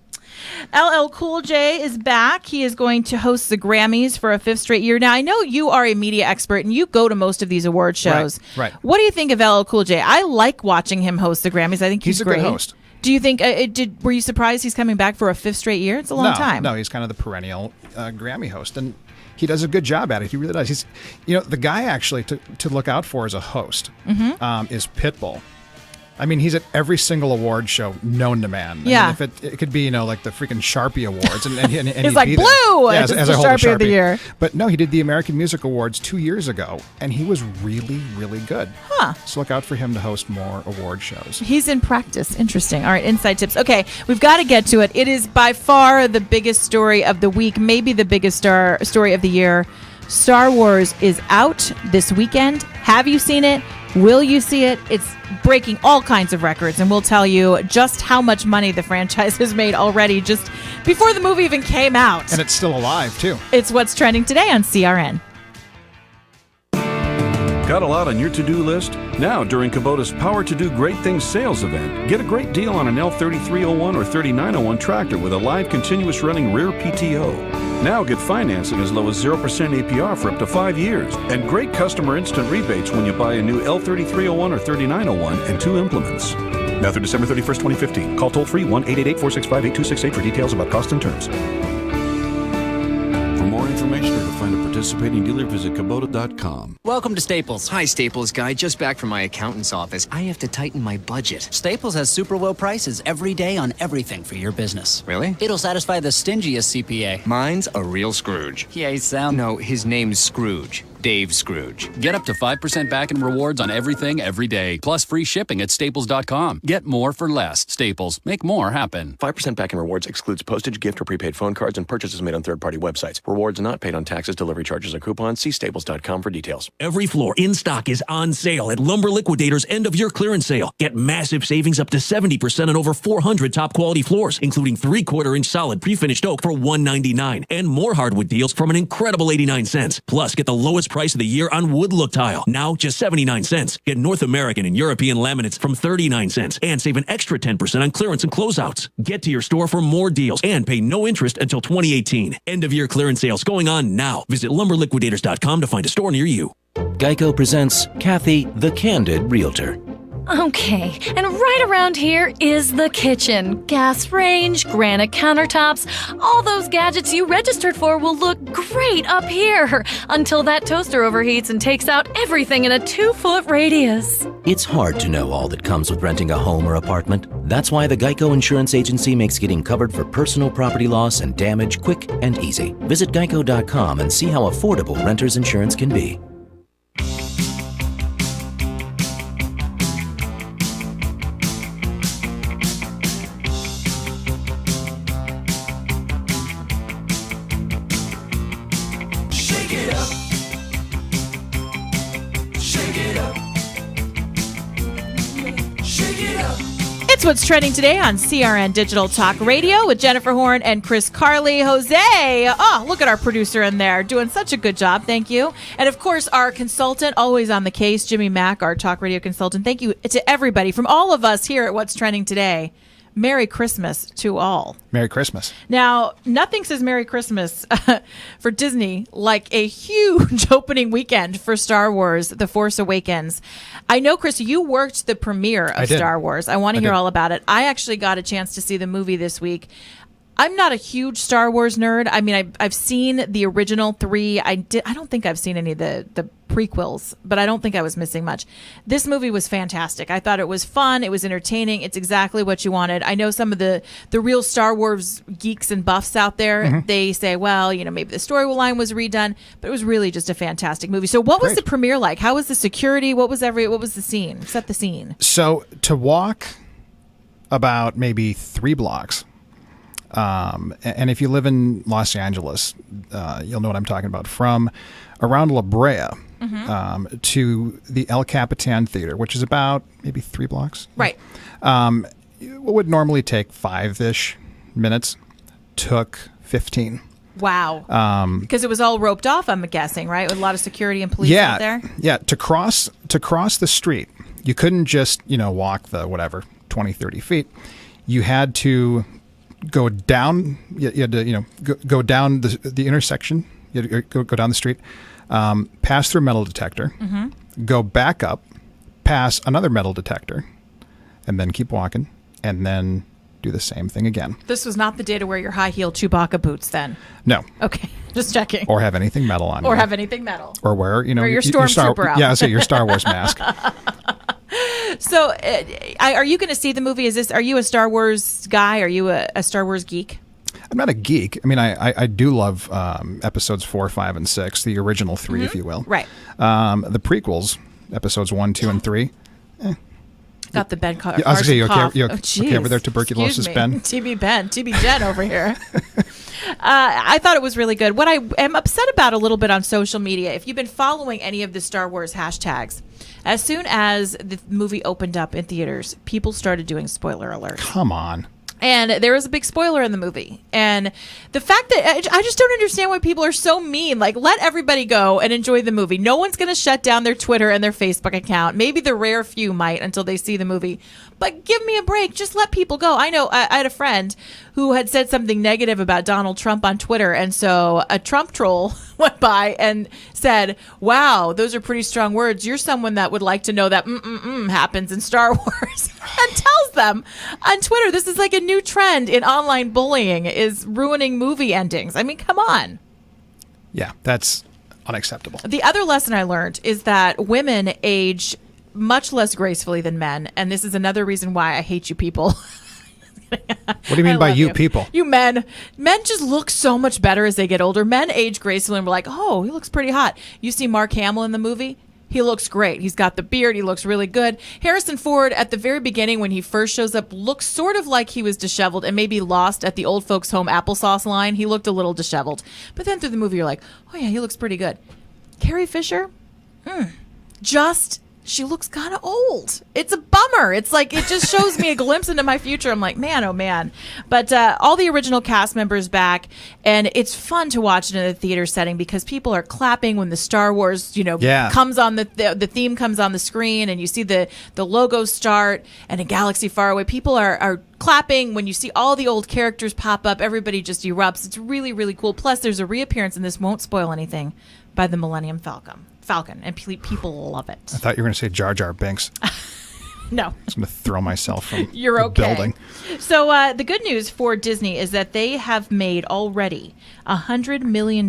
LL Cool J is back. He is going to host the Grammys for a 5th straight year. Now, I know you are a media expert and you go to most of these award shows. Right. What do you think of LL Cool J? I like watching him host the Grammys. I think he's a great. good host. Do you think were you surprised he's coming back for a 5th straight year? It's a long time. No, he's kind of the perennial Grammy host, and he does a good job at it. He really does. He's, the guy actually to look out for as a host is Pitbull. I mean, he's at every single award show known to man. Yeah. I mean, if it could be, like the freaking Sharpie Awards, and he's like blue. Yeah, as I hold Sharpie of the year. But no, he did the American Music Awards 2 years ago, and he was really, really good. Huh. So look out for him to host more award shows. He's in practice. Interesting. All right, inside tips. Okay, we've got to get to it. It is by far the biggest story of the week, maybe the biggest story of the year. Star Wars is out this weekend. Have you seen it? Will you see it? It's breaking all kinds of records, and we'll tell you just how much money the franchise has made already just before the movie even came out. And it's still alive, too. It's what's trending today on CRN. Got a lot on your to-do list? Now, during Kubota's Power to Do Great Things sales event, get a great deal on an L3301 or 3901 tractor with a live continuous running rear PTO. Now get financing as low as 0% APR for up to 5 years, and great customer instant rebates when you buy a new L3301 or 3901 and 2 implements. Now through December 31st, 2015. Call toll-free 1-888-465-8268 for details about cost and terms. For more information or to find a participating dealer, visit Kubota.com. Welcome to Staples. Hi, Staples guy. Just back from my accountant's office. I have to tighten my budget. Staples has super low prices every day on everything for your business. Really? It'll satisfy the stingiest CPA. Mine's a real Scrooge. Yeah, he sounds... No, his name's Scrooge. Dave Scrooge. Get up to 5% back in rewards on everything every day, plus free shipping at Staples.com. Get more for less. Staples. Make more happen. 5% back in rewards excludes postage, gift, or prepaid phone cards and purchases made on third-party websites. Rewards not paid on taxes, delivery charges, or coupons. See Staples.com for details. Every floor in stock is on sale at Lumber Liquidators' end-of-year clearance sale. Get massive savings up to 70% on over 400 top-quality floors, including 3/4-inch solid pre-finished oak for $199, and more hardwood deals from an incredible 89 cents. Plus, get the lowest price of the year on wood look tile, now just 79 cents. Get North American and European laminates from 39 cents and save an extra 10% on clearance and closeouts. Get to your store for more deals and pay no interest until 2018. End-of-year clearance sales going on now. Visit lumberliquidators.com to find a store near you. Geico presents Kathy, the Candid Realtor. Okay, and right around here is the kitchen. Gas range, granite countertops, all those gadgets you registered for will look great up here until that toaster overheats and takes out everything in a 2-foot radius. It's hard to know all that comes with renting a home or apartment. That's why the Geico Insurance Agency makes getting covered for personal property loss and damage quick and easy. Visit geico.com and see how affordable renter's insurance can be. It's what's trending today on CRN Digital Talk Radio with Jennifer Horn and Chris Carley. Jose, look at our producer in there doing such a good job. Thank you. And of course, our consultant, always on the case, Jimmy Mack, our talk radio consultant. Thank you to everybody from all of us here at What's Trending Today. Merry Christmas to all. Merry Christmas. Now, nothing says Merry Christmas for Disney like a huge opening weekend for Star Wars, The Force Awakens. I know, Chris, you worked the premiere of Star Wars. I want to hear all about it. I actually got a chance to see the movie this week. I'm not a huge Star Wars nerd. I mean, I've seen the original 3. I don't think I've seen any of the prequels, but I don't think I was missing much. This movie was fantastic. I thought it was fun. It was entertaining. It's exactly what you wanted. I know some of the real Star Wars geeks and buffs out there, they say, well, maybe the storyline was redone, but it was really just a fantastic movie. So what was the premiere like? How was the security? What was the scene? Set the scene. So to walk about maybe 3 blocks, and if you live in Los Angeles, you'll know what I'm talking about. From around La Brea to the El Capitan Theater, which is about maybe 3 blocks. Right. What would normally take 5-ish minutes took 15. Wow. Because it was all roped off, I'm guessing, right? With a lot of security and police out there? Yeah. To cross the street, you couldn't just, walk the 20, 30 feet. You had to go down. You had to, go down the intersection. You had to go down the street, pass through a metal detector, go back up, pass another metal detector, and then keep walking, and then do the same thing again. This was not the day to wear your high heel Chewbacca boots, then. No. Okay, just checking. Or have anything metal on. Or you. have anything metal. Or wear, or your stormtrooper outfit. Yeah, I'll say your Star Wars mask. So, are you going to see the movie? Are you a Star Wars guy? Are you a Star Wars geek? I'm not a geek. I mean, I do love episodes 4, 5, and 6, the original 3, if you will. Right. The prequels, episodes 1, 2, and 3. Got the Ben I was going to say, you okay over there, tuberculosis Ben? TB Ben, TB Jen over here. I thought it was really good. What I am upset about a little bit on social media, if you've been following any of the Star Wars hashtags, as soon as the movie opened up in theaters, people started doing spoiler alerts. Come on. And there was a big spoiler in the movie. And the fact that I just don't understand why people are so mean. Like, let everybody go and enjoy the movie. No one's going to shut down their Twitter and their Facebook account. Maybe the rare few might until they see the movie. But give me a break. Just let people go. I know I had a friend who had said something negative about Donald Trump on Twitter. And so a Trump troll went by and said, wow, those are pretty strong words. You're someone that would like to know that happens in Star Wars. And tells them on Twitter, this is like a new trend in online bullying, is ruining movie endings. I mean, come on. Yeah, that's unacceptable. The other lesson I learned is that women age much less gracefully than men. And this is another reason why I hate you people. What do you mean by you people? You men. Men just look so much better as they get older. Men age gracefully and we're like, oh, he looks pretty hot. You see Mark Hamill in the movie? He looks great. He's got the beard. He looks really good. Harrison Ford, at the very beginning when he first shows up, looks sort of like he was disheveled and maybe lost at the old folks home applesauce line. He looked a little disheveled. But then through the movie, you're like, oh yeah, he looks pretty good. Carrie Fisher, she looks kind of old. It's a bummer. It's like, it just shows me a glimpse into my future. I'm like, man, oh man. But all the original cast members back, and it's fun to watch it in a theater setting because people are clapping when the Star Wars, comes on the theme comes on the screen, and you see the logos start and a galaxy far away. People are clapping when you see all the old characters pop up. Everybody just erupts. It's really, really cool. Plus, there's a reappearance, and this won't spoil anything, by the Millennium Falcon, and people love it. I thought you were going to say Jar Jar Binks. No. I was going to throw myself from You're the okay. building. So the good news for Disney is that they have made already $100 million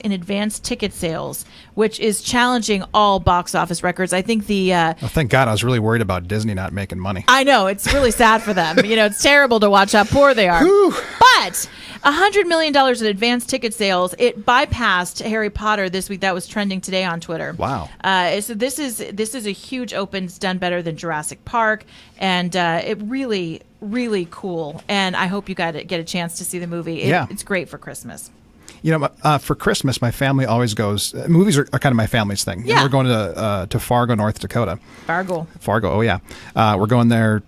in advance ticket sales, which is challenging all box office records. I think thank God. I was really worried about Disney not making money. I know. It's really sad for them. It's terrible to watch how poor they are. But $100 million in advance ticket sales. It bypassed Harry Potter this week. That was trending today on Twitter. Wow. So this is a huge open. It's done better than Jurassic Park, and it really, really cool. And I hope you get a chance to see the movie. It's great for Christmas. For Christmas, my family always goes. Movies are kind of my family's thing. Yeah. We're going to Fargo, North Dakota. Fargo. Oh yeah. We're going there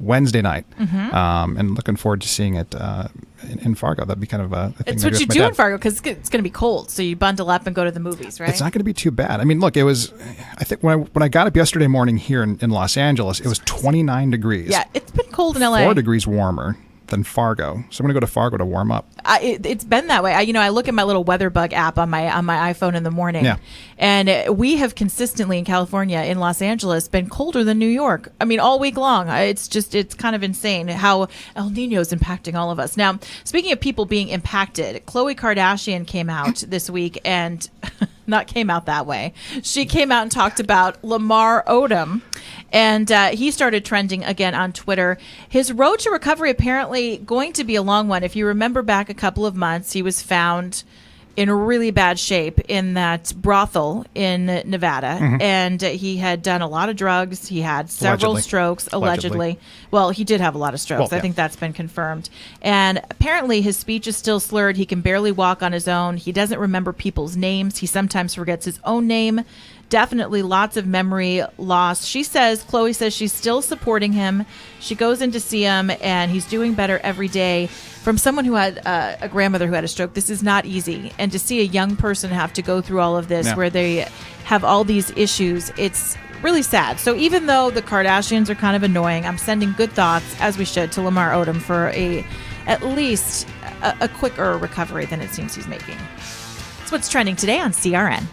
Wednesday night, and looking forward to seeing it in Fargo. That'd be kind of a thing. It's what you do in Fargo because it's going to be cold, so you bundle up and go to the movies, right? It's not going to be too bad. I mean, look, it was. I think when I got up yesterday morning here in Los Angeles, it was 29 degrees. Yeah, it's been cold in LA. 4 degrees warmer than Fargo. So I'm going to go to Fargo to warm up. It's been that way. I look at my little weather bug app on my iPhone in the morning, Yeah. and we have consistently in California, in Los Angeles, been colder than New York. I mean, all week long. It's kind of insane how El Nino is impacting all of us. Now, speaking of people being impacted, Khloe Kardashian came out this week and not came out that way. She came out and talked about Lamar Odom. And he started trending again on Twitter. His road to recovery apparently going to be a long one. If you remember back a couple of months, he was found in really bad shape in that brothel in Nevada. Mhm. And he had done a lot of drugs. He had several Allegedly. strokes, allegedly. Well, he did have a lot of strokes. Well, I think that's been confirmed. And apparently his speech is still slurred. He can barely walk on his own. He doesn't remember people's names. He sometimes forgets his own name. Definitely lots of memory loss. Khloe says she's still supporting him. She goes in to see him, and he's doing better every day. From someone who had a grandmother who had a stroke, this is not easy. And to see a young person have to go through all of this, Yeah. where they have all these issues, it's really sad. So even though the Kardashians are kind of annoying, I'm sending good thoughts, as we should, to Lamar Odom for at least a quicker recovery than it seems he's making. That's what's trending today on CRN.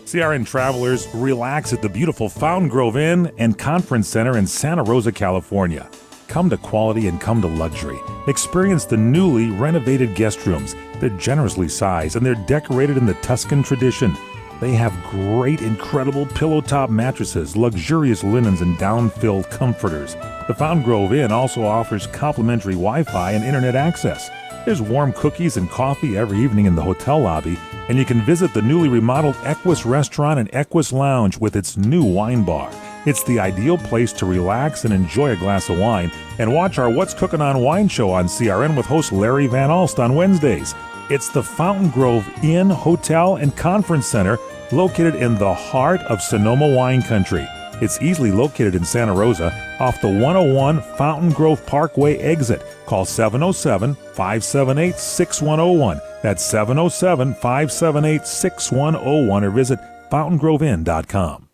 CRN travelers, relax at the beautiful Fountain Grove Inn and Conference Center in Santa Rosa, California. Come to quality and come to luxury. Experience the newly renovated guest rooms. They're generously sized and they're decorated in the Tuscan tradition. They have great, incredible pillow-top mattresses, luxurious linens, and down-filled comforters. The Fountain Grove Inn also offers complimentary Wi-Fi and internet access. There's warm cookies and coffee every evening in the hotel lobby, and you can visit the newly remodeled Equus Restaurant and Equus Lounge with its new wine bar. It's the ideal place to relax and enjoy a glass of wine and watch our What's Cooking on Wine show on CRN with host Larry Van Alst on Wednesdays. It's the Fountain Grove Inn, Hotel, and Conference Center located in the heart of Sonoma wine country. It's easily located in Santa Rosa off the 101 Fountain Grove Parkway exit. Call 707-578-6101. That's 707-578-6101 or visit fountaingroveinn.com.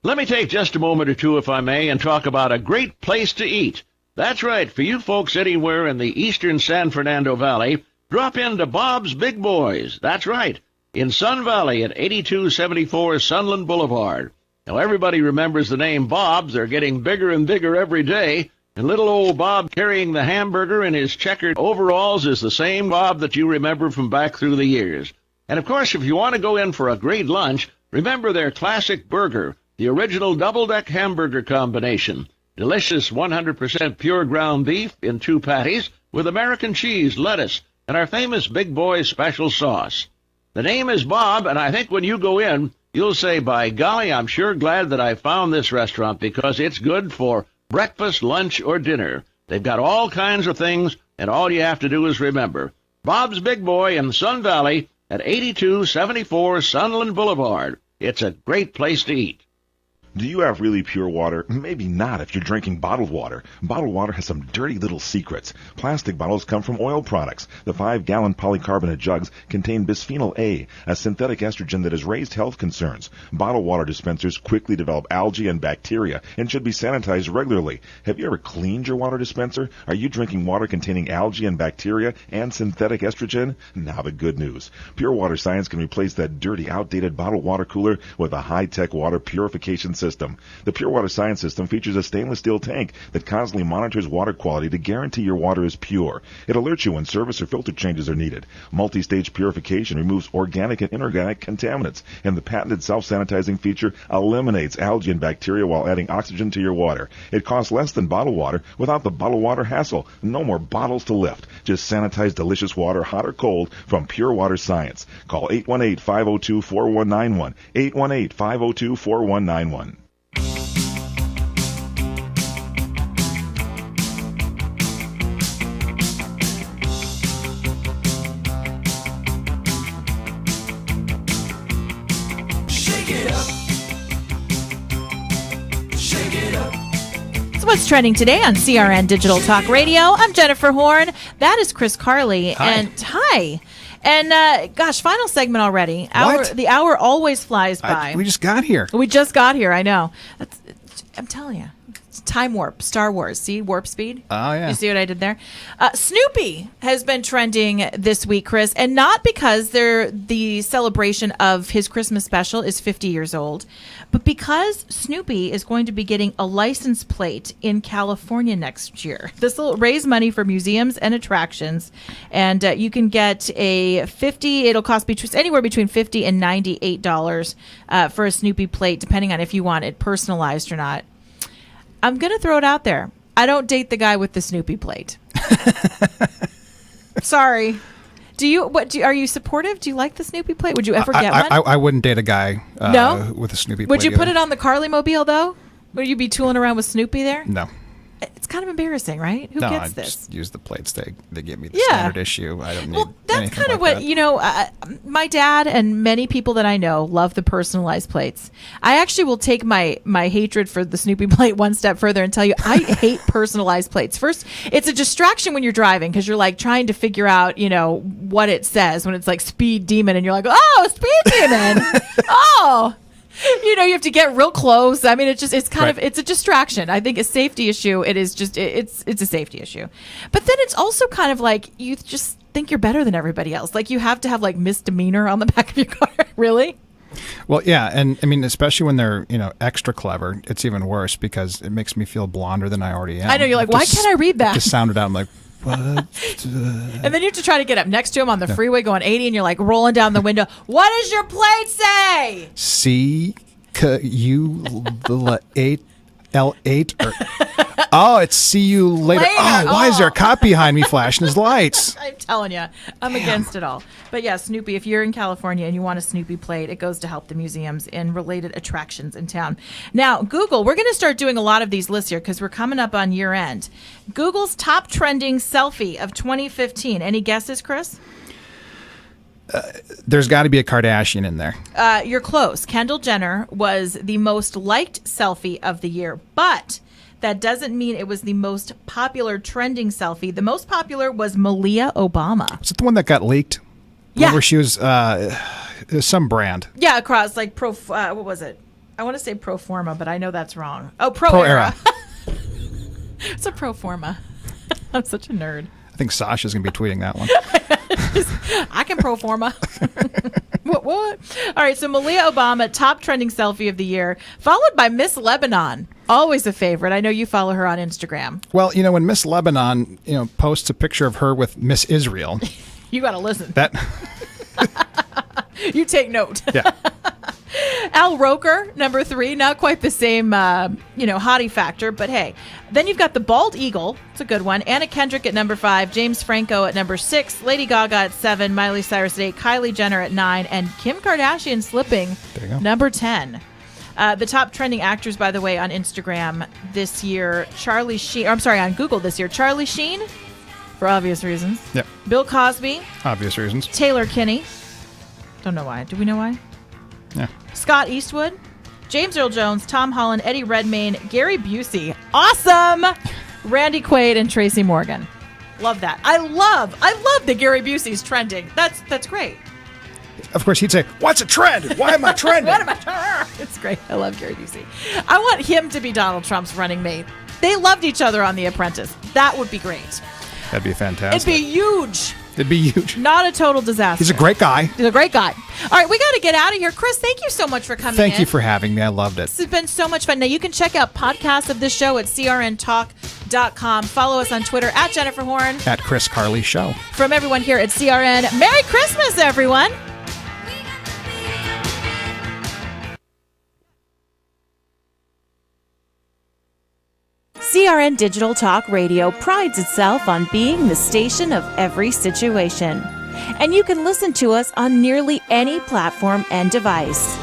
Let me take just a moment or two, if I may, and talk about a great place to eat. That's right, for you folks anywhere in the eastern San Fernando Valley, drop into Bob's Big Boys. That's right, in Sun Valley at 8274 Sunland Boulevard. Now, everybody remembers the name Bob's. They're getting bigger and bigger every day. And little old Bob carrying the hamburger in his checkered overalls is the same Bob that you remember from back through the years. And, of course, if you want to go in for a great lunch, remember their classic burger, the original double-deck hamburger combination. Delicious 100% pure ground beef in 2 patties with American cheese, lettuce, and our famous Big Boy special sauce. The name is Bob, and I think when you go in, you'll say, by golly, I'm sure glad that I found this restaurant because it's good for breakfast, lunch, or dinner. They've got all kinds of things, and all you have to do is remember. Bob's Big Boy in Sun Valley at 8274 Sunland Boulevard. It's a great place to eat. Do you have really pure water? Maybe not if you're drinking bottled water. Bottled water has some dirty little secrets. Plastic bottles come from oil products. The 5-gallon polycarbonate jugs contain bisphenol A, a synthetic estrogen that has raised health concerns. Bottled water dispensers quickly develop algae and bacteria and should be sanitized regularly. Have you ever cleaned your water dispenser? Are you drinking water containing algae and bacteria and synthetic estrogen? Now the good news. Pure Water Science can replace that dirty, outdated bottled water cooler with a high-tech water purification system. The Pure Water Science System features a stainless steel tank that constantly monitors water quality to guarantee your water is pure. It alerts you when service or filter changes are needed. Multi-stage purification removes organic and inorganic contaminants, and the patented self-sanitizing feature eliminates algae and bacteria while adding oxygen to your water. It costs less than bottled water without the bottled water hassle. No more bottles to lift. Just sanitized delicious water, hot or cold, from Pure Water Science. Call 818-502-4191. 818-502-4191. What's trending today on CRN Digital Talk Radio. I'm Jennifer Horn. That is Chris Carley. Hi. And gosh, final segment already. The hour always flies by. We just got here. We just got here. I know. I'm telling you. Time Warp, Star Wars. See, warp speed? Oh, yeah. You see what I did there? Snoopy has been trending this week, Chris, and not because the celebration of his Christmas special is 50 years old, but because Snoopy is going to be getting a license plate in California next year. This will raise money for museums and attractions, and you can get it'll cost anywhere between $50 and $98 for a Snoopy plate, depending on if you want it personalized or not. I'm going to throw it out there. I don't date the guy with the Snoopy plate. Sorry. Are you supportive? Do you like the Snoopy plate? Would you ever get one? I wouldn't date a guy No? with a Snoopy plate. Would you put either. it on the Carly Mobile, though? Would you be tooling around with Snoopy there? No. It's kind of embarrassing, right? Who No, gets I this? just use the plates they give me, the Yeah. standard issue. I don't need That's anything kind of like what, that. my dad and many people that I know love the personalized plates. I actually will take my hatred for the Snoopy plate one step further and tell you I hate personalized plates. First, it's a distraction when you're driving because you're like trying to figure out, what it says when it's like Speed Demon and you're like, oh, Speed Demon. Oh. You have to get real close. I mean, it's a distraction. I think a safety issue. It is just, it's a safety issue. But then it's also kind of like you just think you're better than everybody else. Like you have to have like misdemeanor on the back of your car. Really? Well, yeah, and I mean, especially when they're extra clever, it's even worse because it makes me feel blonder than I already am. I know, you're like, why can't I read that? Just sound it out. I'm like, what? And then you have to try to get up next to him on the freeway going 80, and you're like rolling down the window. What does your plate say? L8 or oh, it's see you later. Oh, why is there a cop behind me flashing his lights? I'm telling you, I'm against it all. But yeah, Snoopy, if you're in California and you want a Snoopy plate, it goes to help the museums and related attractions in town. Now, Google, we're going to start doing a lot of these lists here because we're coming up on year end. Google's top trending selfie of 2015. Any guesses, Chris? There's got to be a Kardashian in there. You're close. Kendall Jenner was the most liked selfie of the year, but that doesn't mean it was the most popular trending selfie. The most popular was Malia Obama. Was it the one that got leaked? Yeah. Where she was some brand. Yeah, across like what was it? I want to say Proforma, but I know that's wrong. Oh, Pro Era. It's a Proforma. I'm such a nerd. I think Sasha's going to be tweeting that one. I can Proforma. What? All right, so Malia Obama, top trending selfie of the year, followed by Miss Lebanon. Always a favorite. I know you follow her on Instagram. Well, when Miss Lebanon, posts a picture of her with Miss Israel. You got to listen. That you take note. Yeah. Al Roker, number 3, not quite the same, hottie factor, but hey. Then you've got the Bald Eagle. It's a good one. Anna Kendrick at number 5, James Franco at number 6, Lady Gaga at 7, Miley Cyrus at 8, Kylie Jenner at 9, and Kim Kardashian slipping number 10. The top trending actors, by the way, on Instagram this year, on Google this year, Charlie Sheen, for obvious reasons. Yep. Bill Cosby. Obvious reasons. Taylor Kinney. Don't know why. Do we know why? Yeah. Scott Eastwood, James Earl Jones, Tom Holland, Eddie Redmayne, Gary Busey. Awesome! Randy Quaid and Tracy Morgan. Love that. I love that Gary Busey's trending. That's great. Of course, he'd say, "What's a trend? Why am I trending?" It's great. I love Gary Busey. I want him to be Donald Trump's running mate. They loved each other on The Apprentice. That would be great. That'd be fantastic. It'd be huge. It'd be huge. Not a total disaster. He's a great guy. He's a great guy. All right, we got to get out of here. Chris, thank you so much for coming in. Thank you for having me. I loved it. This has been so much fun. Now, you can check out podcasts of this show at crntalk.com. Follow us on Twitter at Jennifer Horn. At Chris Carly Show. From everyone here at CRN, Merry Christmas, everyone. CRN Digital Talk Radio prides itself on being the station of every situation. And you can listen to us on nearly any platform and device.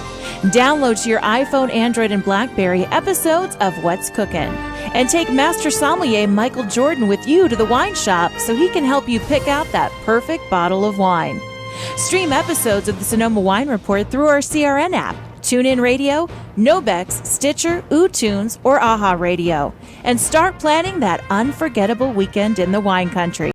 Download to your iPhone, Android, and BlackBerry episodes of What's Cookin'. And take Master Sommelier Michael Jordan with you to the wine shop so he can help you pick out that perfect bottle of wine. Stream episodes of the Sonoma Wine Report through our CRN app, TuneIn Radio, Nobex, Stitcher, UTunes, or AHA Radio. And start planning that unforgettable weekend in the wine country.